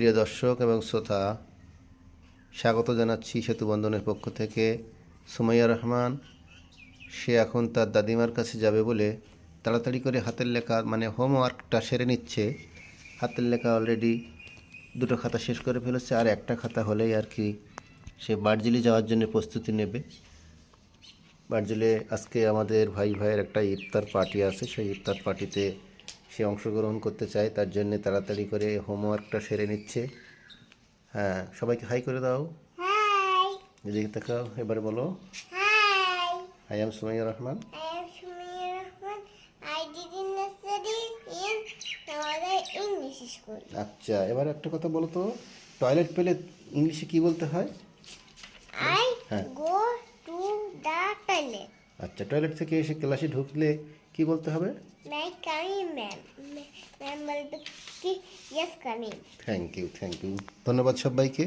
প্রিয় দর্শক এবং শ্রোতা, স্বাগত জানাচ্ছি সেতু বন্ধনের পক্ষ থেকে। সুমাইয়া রহমান সে এখন তার দাদিমার কাছে যাবে বলে তাড়াতাড়ি করে হাতের লেখা মানে হোমওয়ার্কটা সেরে নিচ্ছে। হাতের লেখা অলরেডি দুটো খাতা শেষ করে ফেলেছে, আর একটা খাতা হলেই আর কি সে বার্জিলি যাওয়ার জন্য প্রস্তুতি নেবে। বার্জিলে আজকে আমাদের ভাইয়ের একটা ইফতার পার্টি আছে, সেই ইফতার পার্টিতে সে অংশগ্রহণ করতে চায়, তার জন্য তাড়াতাড়ি করে হোমওয়ার্কটা সেরে নিচ্ছে। হ্যাঁ, সবাইকে হাই করে দাও। হাই এদিকে তাকাও, এবারে বলো hi I am Sumaiya Rahman. I am Shumir Rahman. I did in study in Nawadar English School. আচ্ছা, এবার একটা কথা বলো তো, টয়লেট পেলে ইংলিশে কি বলতে হয়? I হ্যাঁ। go to the toilet. আচ্ছা, টয়লেট থেকে এসে ক্লাসে ঢুকলে কি বলতে হবে? May I come in, ma'am? Ma'am will be yes, come in. Thank you, ধন্যবাদ সবাইকে।